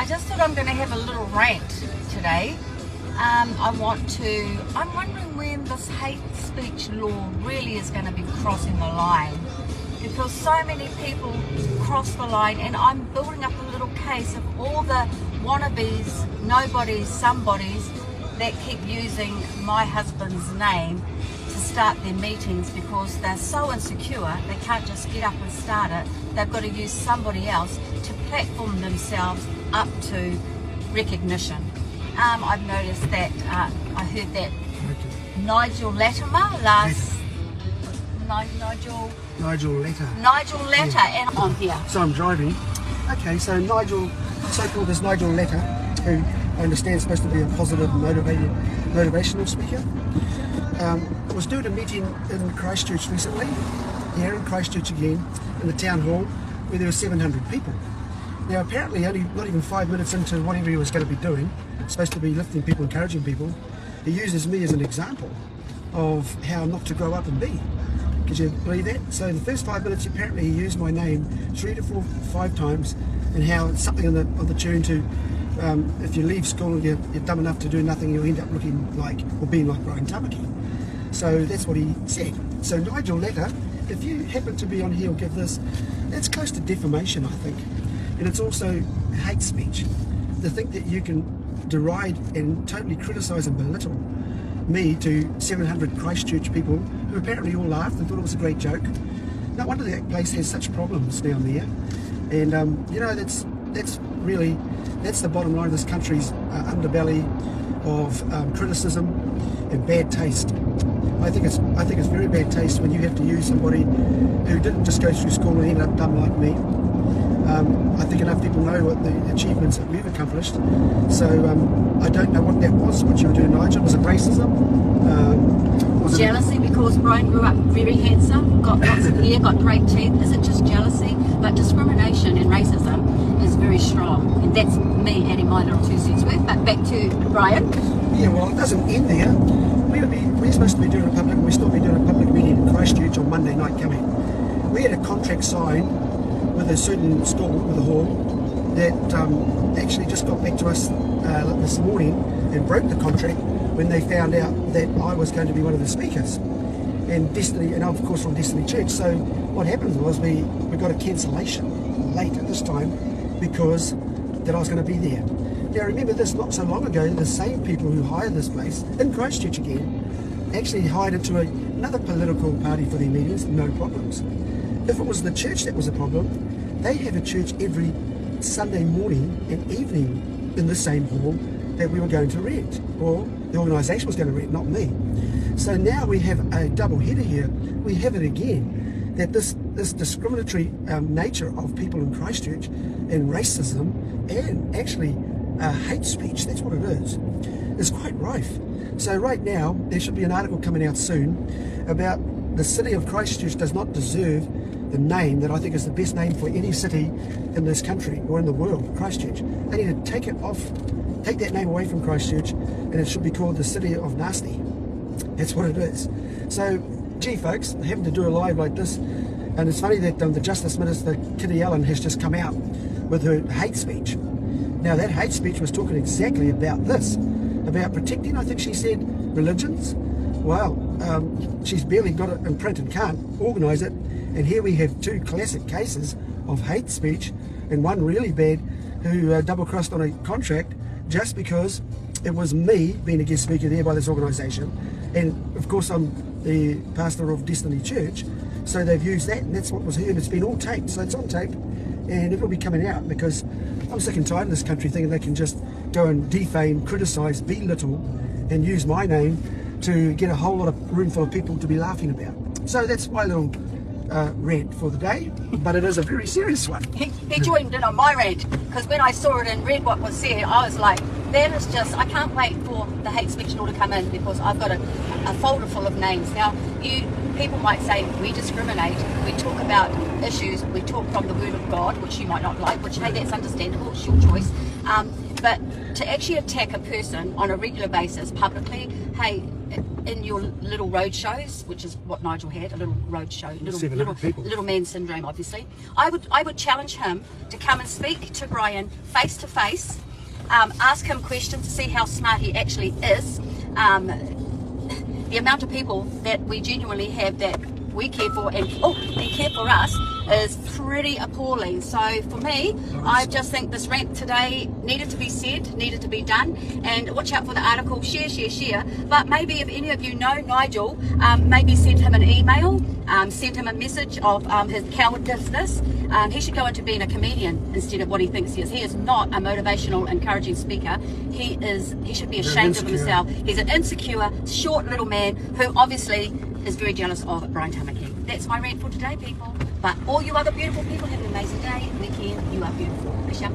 I just thought I'm going to have a little rant today. I'm wondering when this hate speech law really is going to be crossing the line, because so many people cross the line, and I'm building up a little case of all the wannabes, nobodies, somebodies that keep using my husband's name to start their meetings because they're so insecure they can't just get up and start it. They've got to use somebody else to platform themselves up to recognition. I've noticed that, I heard that Nigel Latimer Nigel Letter. And on here. So I'm driving. Okay, so Nigel, so-called as Nigel Letter, who I understand is supposed to be a positive, motivational speaker, was doing a meeting in Christchurch recently, here in Christchurch again, in the town hall, where there were 700 people. Now apparently only not even 5 minutes into whatever he was going to be doing, supposed to be lifting people, encouraging people, he uses me as an example of how not to grow up and be. Could you believe that? So in the first 5 minutes apparently he used my name 3 to 4, 5 times, and how it's something on the tune to if you leave school and you're dumb enough to do nothing, you'll end up looking like, or being like Tamaki. So that's what he said. So Nigel Letter, if you happen to be on here or give this, that's close to defamation, I think. And it's also hate speech. To think that you can deride and totally criticise and belittle me to 700 Christchurch people who apparently all laughed and thought it was a great joke. No wonder that place has such problems down there. And you know, that's the bottom line of this country's underbelly of criticism and bad taste. I think it's very bad taste when you have to use somebody who didn't just go through school and end up dumb like me. I think enough people know what the achievements that we've accomplished. So I don't know what that was, what you were doing, Nigel. Was it racism? Was jealousy because Brian grew up very handsome, got lots of hair, got great teeth. Is it just jealousy? But discrimination and racism is very strong. And that's me adding my little 2 cents worth. But back to Brian. Yeah, well, it doesn't end there. We're supposed to be doing a public, we're still be doing a public meeting in Christchurch on Monday night coming. We had a contract signed with a certain school, with a hall, that actually just got back to us this morning and broke the contract when they found out that I was going to be one of the speakers. And Destiny, and of course from Destiny Church. So what happened was we got a cancellation late at this time because that I was going to be there. Now remember this, not so long ago, the same people who hired this place in Christchurch again actually hired into another political party for their meetings, no problems. If it was the church that was a problem, they have a church every Sunday morning and evening in the same hall that we were going to rent, or the organisation was going to rent, not me. So now we have a double header here. We have it again, that this discriminatory nature of people in Christchurch and racism and actually hate speech, that's what it is quite rife. So right now, there should be an article coming out soon about the city of Christchurch does not deserve the name that I think is the best name for any city in this country or in the world, Christchurch. They need to take that name away from Christchurch, and it should be called the City of Nasty. That's what it is. So, gee folks, having to do a live like this, and it's funny that the Justice Minister, Kitty Allen, has just come out with her hate speech. Now that hate speech was talking exactly about this, about protecting, I think she said, religions. Well, she's barely got it in print and can't organise it. And here we have 2 classic cases of hate speech, and one really bad who double-crossed on a contract just because it was me being a guest speaker there by this organisation. And of course I'm the pastor of Destiny Church, so they've used that, and that's what was heard. It's been all taped, so it's on tape, and it'll be coming out, because I'm sick and tired of this country thinking they can just go and defame, criticise, belittle, and use my name to get a whole lot of room full of people to be laughing about. So that's my little rant for the day, but it is a very serious one. He joined in on my rant, because when I saw it and read what was said, I was like, that is just, I can't wait for the hate speech law to come in, because I've got a folder full of names. Now, people might say we discriminate, we talk about issues, we talk from the Word of God, which you might not like, which, hey, that's understandable, it's your choice. But to actually attack a person on a regular basis publicly, hey, in your little road shows, which is what Nigel had, a little road show, 700 people. little man syndrome, obviously. I would challenge him to come and speak to Brian face to face, ask him questions to see how smart he actually is. The amount of people that we genuinely have that we care for and care for us is pretty appalling. So for me, I just think this rant today needed to be said, needed to be done, and watch out for the article, share. But maybe if any of you know Nigel, maybe send him an email, send him a message of his cowardice. He should go into being a comedian instead of what he thinks he is. He is not a motivational, encouraging speaker. He should be ashamed of himself. He's an insecure, short little man who obviously is very jealous of Brian Tamaki. That's my rant for today, people. But all you other beautiful people, have an amazing day, weekend. You are beautiful. Peace out.